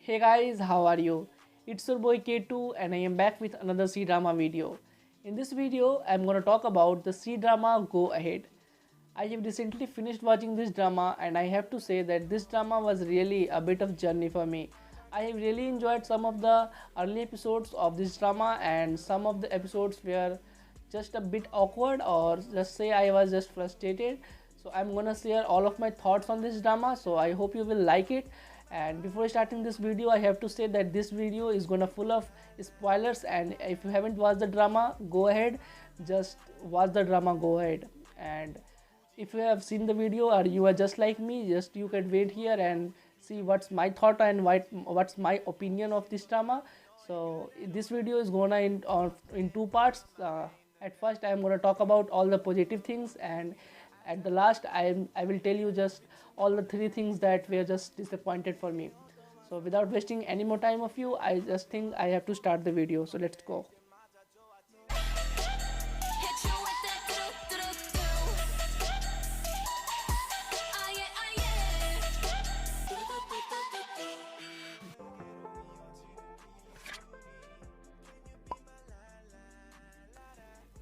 Hey guys, how are you? It's your boy K2 and I am back with another Cdrama video. In this video, I'm gonna talk about the Cdrama Go Ahead. I have recently finished watching this drama and I have to say that this drama was really a bit of journey for me. I have really enjoyed some of the early episodes of this drama and some of the episodes were just a bit awkward or just say I was just frustrated. So I'm gonna share all of my thoughts on this drama, so I hope you will like it. And before starting this video, I have to say that this video is gonna full of spoilers, and if you haven't watched the drama, go ahead, just watch the drama, go ahead. And if you have seen the video or you are just like me, just you can wait here and see what's my thought and what's my opinion of this drama. So this video is gonna in two parts. At first I am gonna talk about all the positive things, and at the last I will tell you just all the three things that were just disappointed for me. So without wasting any more time of you, I just think I have to start the video, so let's go.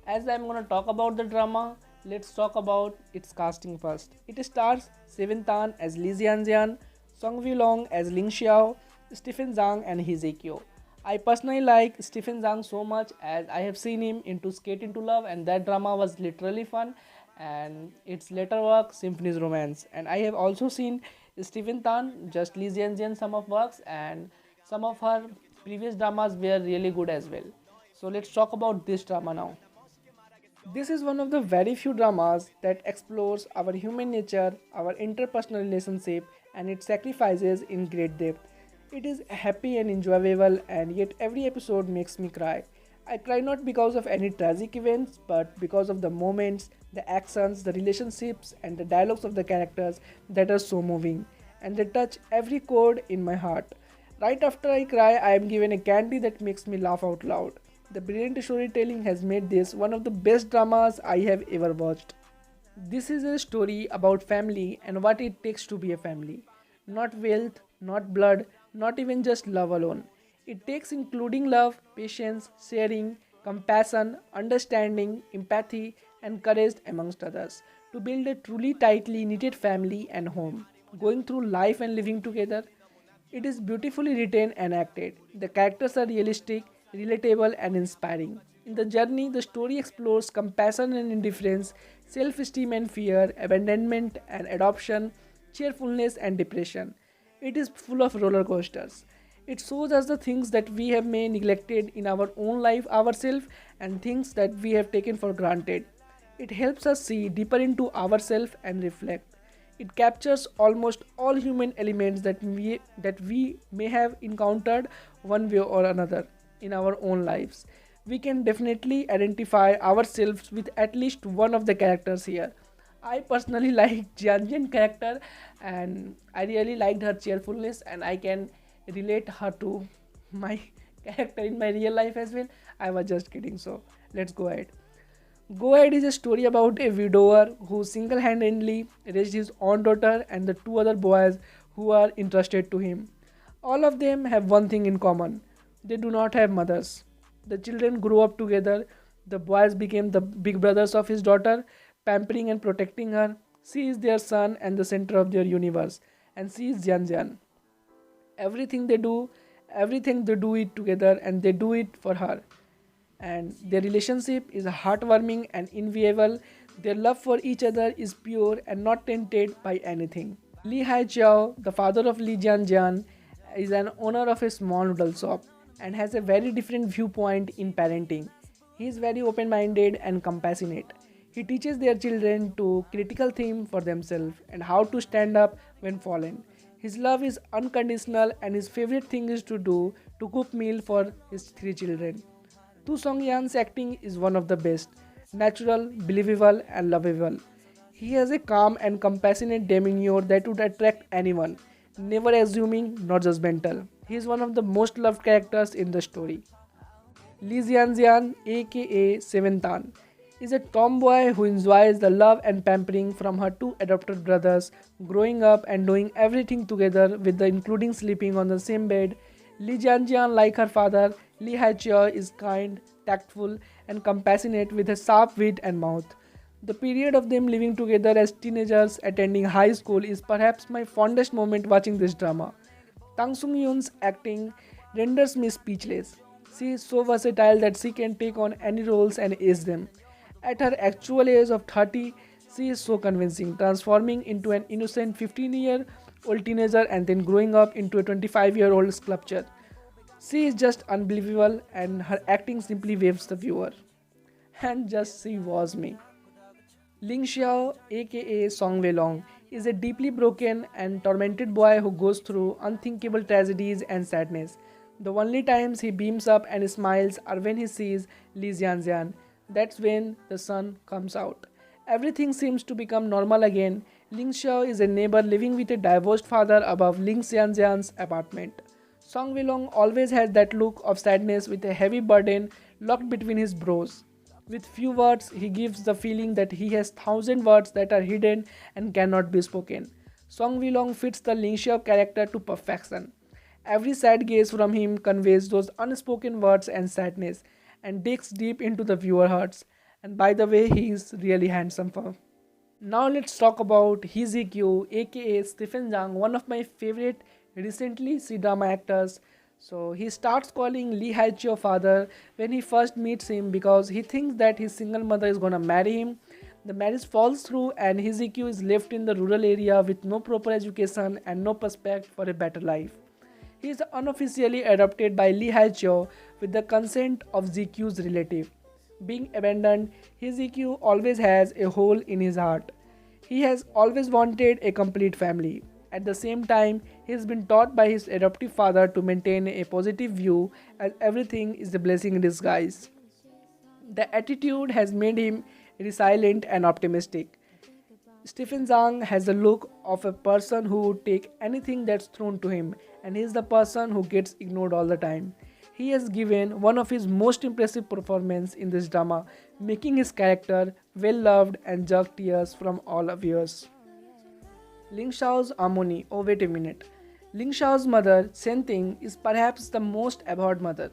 As I'm gonna talk about the drama, let's talk about its casting first. It stars Seven Tan as Lee Jian, Song Woo Long as Ling Xiao, Stephen Zhang and Hee Kyo. I personally like Stephen Zhang so much as I have seen him into Skate Into Love, and that drama was literally fun, and its later work Symphony's Romance. And I have also seen Stephen Tan just Lee Jian some of works, and some of her previous dramas were really good as well. So let's talk about this drama now. This is one of the very few dramas that explores our human nature, our interpersonal relationship, and its sacrifices in great depth. It is happy and enjoyable, and yet every episode makes me cry. I cry not because of any tragic events, but because of the moments, the actions, the relationships, and the dialogues of the characters that are so moving, and they touch every chord in my heart. Right after I cry, I am given a candy that makes me laugh out loud. The brilliant storytelling has made this one of the best dramas I have ever watched. This is a story about family and what it takes to be a family. Not wealth, not blood, not even just love alone. It takes including love, patience, sharing, compassion, understanding, empathy, and courage amongst others to build a truly tightly knitted family and home. Going through life and living together, it is beautifully written and acted. The characters are realistic, relatable, and inspiring. In the journey, the story explores compassion and indifference, self esteem and fear, abandonment and adoption, cheerfulness and depression. It is full of roller coasters. It shows us the things that we have may neglected in our own life ourselves and things that we have taken for granted. It helps us see deeper into ourselves and reflect. It captures almost all human elements that we may have encountered one way or another in our own lives. We can definitely identify ourselves with at least one of the characters here. I personally like Jian character, and I really liked her cheerfulness, and I can relate her to my character in my real life as well. I was just kidding, so let's go ahead. Go Ahead is a story about a widower who single handedly raised his own daughter and the two other boys who are entrusted to him. All of them have one thing in common: they do not have mothers. The children grew up together. The boys became the big brothers of his daughter, pampering and protecting her. She is their son and the center of their universe, and she is Jian. Everything they do, everything they do it together, and they do it for her. And their relationship is heartwarming and enviable. Their love for each other is pure and not tainted by anything. Lee Hai Chiao, the father of Lee Jian, is an owner of a small noodle shop and has a very different viewpoint in parenting. He is very open-minded and compassionate. He teaches their children to critical think for themselves and how to stand up when fallen. His love is unconditional, and his favorite thing is to cook meal for his three children. Tu Song Yan's acting is one of the best, natural, believable, and lovable. He has a calm and compassionate demeanor that would attract anyone, never assuming nor judgmental. He is one of the most loved characters in the story. Lee Jian, aka Seven Tan. is a tomboy who enjoys the love and pampering from her two adopted brothers, growing up and doing everything together with the including sleeping on the same bed. Li Jianjian, like her father, Li Haichio, is kind, tactful, and compassionate with a sharp wit and mouth. The period of them living together as teenagers attending high school is perhaps my fondest moment watching this drama. Tang Sung Yoon's acting renders me speechless. She is so versatile that she can take on any roles and ace them. At her actual age of 30, she is so convincing, transforming into an innocent 15-year-old teenager and then growing up into a 25-year-old sculpture. She is just unbelievable and her acting simply waves the viewer. And just she was me. Ling Xiao, aka Song Wei Long, is a deeply broken and tormented boy who goes through unthinkable tragedies and sadness. The only times he beams up and smiles are when he sees Li Xianxian. That's when the sun comes out. Everything seems to become normal again. Ling Xiao is a neighbor living with a divorced father above Ling Xianxian's apartment. Song Wei Long always has that look of sadness with a heavy burden locked between his brows. With few words, he gives the feeling that he has thousand words that are hidden and cannot be spoken. Song Wei Long fits the Ling Xiao character to perfection. Every sad gaze from him conveys those unspoken words and sadness and digs deep into the viewer hearts. And by the way, he is really handsome for. Now let's talk about Hizikyu, aka Stephen Zhang, one of my favorite recently Cdrama actors. So he starts calling Lee Haichio father when he first meets him because he thinks that his single mother is gonna marry him. The marriage falls through and Hizikyu is left in the rural area with no proper education and no prospect for a better life. He is unofficially adopted by Lee Haichio with the consent of Zikyu's relative. Being abandoned, Hizikyu always has a hole in his heart. He has always wanted a complete family. At the same time, he has been taught by his adoptive father to maintain a positive view as everything is a blessing in disguise. The attitude has made him resilient and optimistic. Stephen Zhang has the look of a person who would take anything that's thrown to him, and he is the person who gets ignored all the time. He has given one of his most impressive performances in this drama, making his character well loved and jerked tears from all viewers. Ling Xiao's harmony. Oh, wait a minute. Ling Xiao's mother, Chen Ting, is perhaps the most abhorred mother.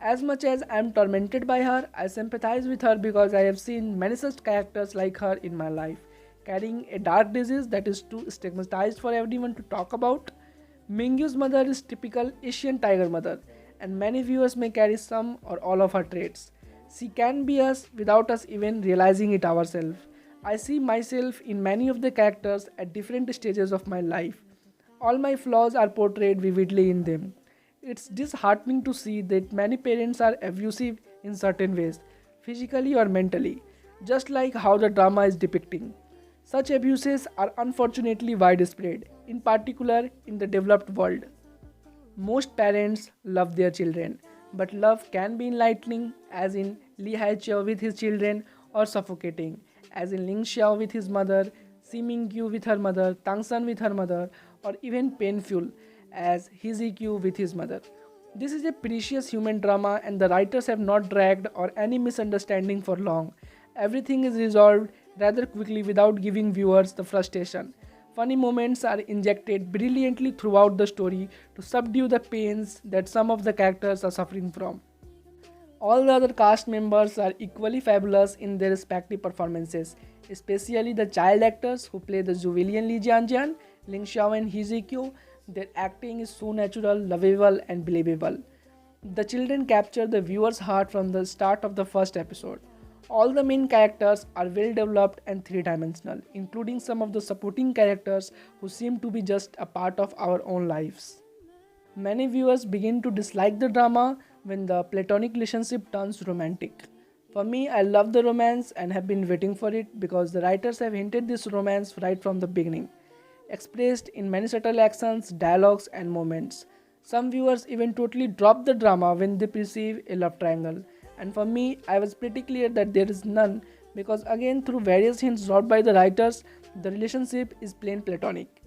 As much as I am tormented by her, I sympathize with her because I have seen many such characters like her in my life, carrying a dark disease that is too stigmatized for everyone to talk about. Mingyu's mother is typical Asian tiger mother, and many viewers may carry some or all of her traits. She can be us without us even realizing it ourselves. I see myself in many of the characters at different stages of my life. All my flaws are portrayed vividly in them. It's disheartening to see that many parents are abusive in certain ways, physically or mentally, just like how the drama is depicting. Such abuses are unfortunately widespread, in particular in the developed world. Most parents love their children, but love can be enlightening, as in Li Haichio with his children, or suffocating, as in Ling Xiao with his mother, Si Mingyu with her mother, Tang San with her mother, or even painful, as Hizikyu with his mother. This is a precious human drama, and the writers have not dragged or any misunderstanding for long. Everything is resolved rather quickly without giving viewers the frustration. Funny moments are injected brilliantly throughout the story to subdue the pains that some of the characters are suffering from. All the other cast members are equally fabulous in their respective performances, especially the child actors who play the Juwelian Li Jianjian, Ling Xiao and Hizikyu. Their acting is so natural, lovable and believable. The children capture the viewer's heart from the start of the first episode. All the main characters are well developed and three-dimensional, including some of the supporting characters who seem to be just a part of our own lives. Many viewers begin to dislike the drama when the platonic relationship turns romantic. For me, I love the romance and have been waiting for it because the writers have hinted this romance right from the beginning, expressed in many subtle actions, dialogues, and moments. Some viewers even totally drop the drama when they perceive a love triangle. And for me, I was pretty clear that there is none because again through various hints dropped by the writers, the relationship is plain platonic.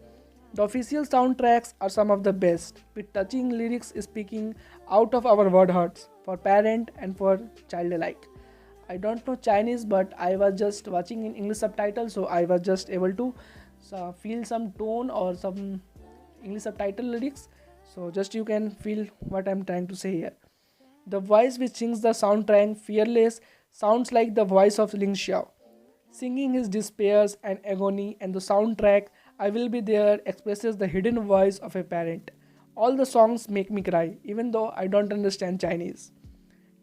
The official soundtracks are some of the best, with touching lyrics speaking out of our word hearts, for parent and for child alike. I don't know Chinese, but I was just watching in English subtitles, so I was just able to feel some tone or some English subtitle lyrics. So just you can feel what I'm trying to say here. The voice which sings the soundtrack, Fearless, sounds like the voice of Ling Xiao, singing his despairs and agony, and the soundtrack, I Will Be There, expresses the hidden voice of a parent. All the songs make me cry, even though I don't understand Chinese.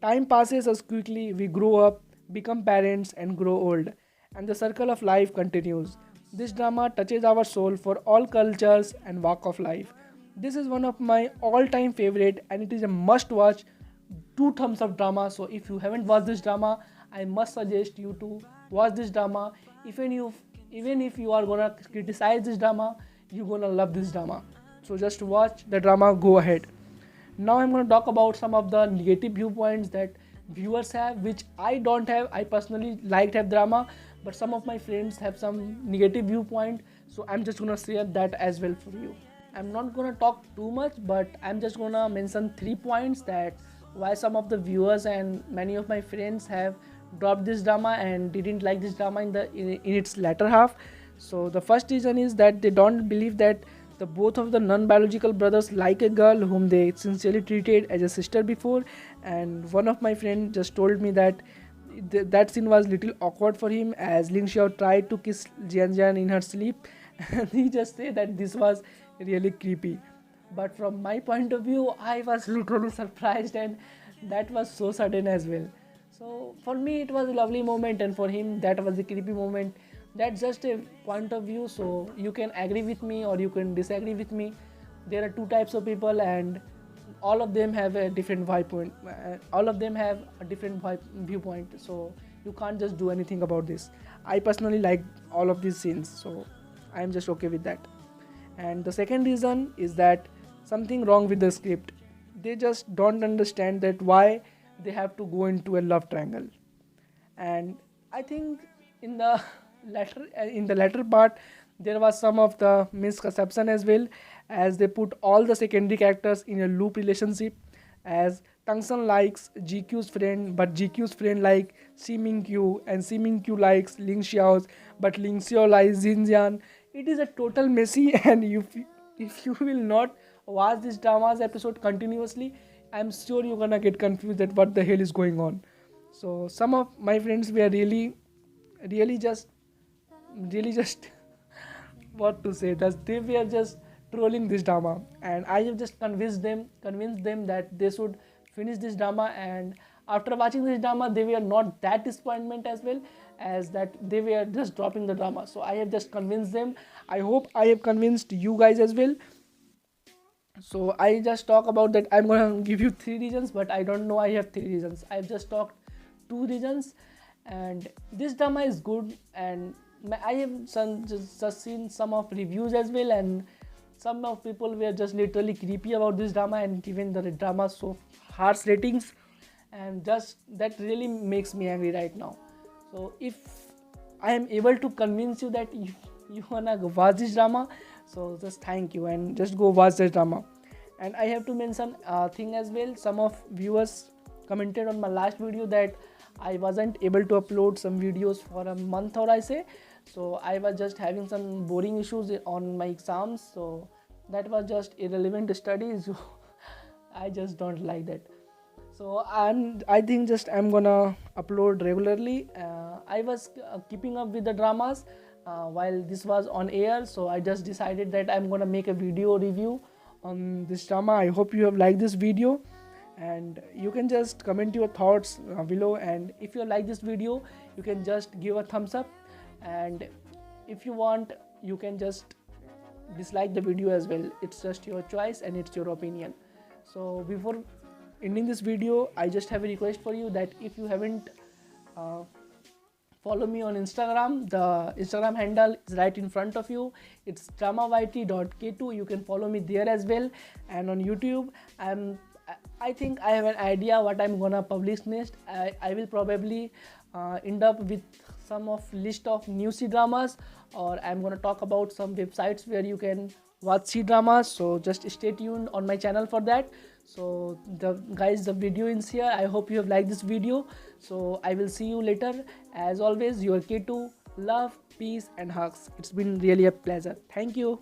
Time passes us quickly, we grow up, become parents, and grow old, and the circle of life continues. This drama touches our soul for all cultures and walk of life. This is one of my all-time favorite, and it is a must-watch. Two thumbs up drama. So if you haven't watched this drama, I must suggest you to watch this drama. Even if you are gonna criticize this drama, you're gonna love this drama. So just watch the drama. Go ahead. Now I'm going to talk about some of the negative viewpoints that viewers have, which I don't have. I personally like have drama, but some of my friends have some negative viewpoint, so I'm just going to share that as well for you. I'm not going to talk too much, but I'm just going to mention 3 points that why some of the viewers and many of my friends have dropped this drama and didn't like this drama in its latter half. So the first reason is that they don't believe that the both of the non-biological brothers like a girl whom they sincerely treated as a sister before, and one of my friends just told me that that scene was little awkward for him as Ling Xiao tried to kiss Jian Jian in her sleep, and he just said that this was really creepy. But from my point of view, I was literally surprised, and that was so sudden as well. So for me it was a lovely moment, and for him that was a creepy moment. That's just a point of view, so you can agree with me or you can disagree with me. There are 2 types of people, and all of them have a different viewpoint. All of them have a different viewpoint, so you can't just do anything about this. I personally like all of these scenes, so I'm just okay with that. And the second reason is that something wrong with the script. They just don't understand that why they have to go into a love triangle. And I think in the latter part there was some of the misconception as well, as they put all the secondary characters in a loop relationship, as Tangsan likes GQ's friend, but GQ's friend like Simingqiu, and Simingqiu likes Ling Xiao's, but Ling Xiao likes Xinjian. It is a total messy and if you will not watch this drama's episode continuously, I'm sure you're gonna get confused at what the hell is going on. So some of my friends were really just what to say, that they were just trolling this drama, and I have just convinced them that they should finish this drama, and after watching this drama they were not that disappointment as well, as that they were just dropping the drama. So I have just convinced them. I hope I have convinced you guys as well. So I just talk about that. I'm gonna give you 3 reasons, but I don't know I have 3 reasons. I've just talked 2 reasons, and this drama is good, and I have just seen some of reviews as well, and some of people were just literally creepy about this drama and given the drama so harsh ratings, and just that really makes me angry right now. So if I am able to convince you that you wanna watch this drama, so just thank you and just go watch this drama. And I have to mention a thing as well. Some of viewers commented on my last video that I wasn't able to upload some videos for a month, or I say, so I was just having some boring issues on my exams, so that was just irrelevant studies. I just don't like that. So, and I think just I'm gonna upload regularly. I was keeping up with the dramas while this was on air, so I just decided that I'm gonna make a video review on this drama. I hope you have liked this video, and you can just comment your thoughts below, and if you like this video you can just give a thumbs up, and if you want you can just dislike the video as well. It's just your choice and it's your opinion. So before ending this video, I just have a request for you that if you haven't follow me on Instagram, the Instagram handle is right in front of you. It's dramayt.k2. You can follow me there as well. And on YouTube, I think I have an idea what I'm gonna publish next. I will probably end up with some of list of new C dramas, or I'm gonna talk about some websites where you can watch Cdrama, so just stay tuned on my channel for that. So the video ends here. I hope you have liked this video. So I will see you later. As always, your K2, love, peace and hugs. It's been really a pleasure. Thank you.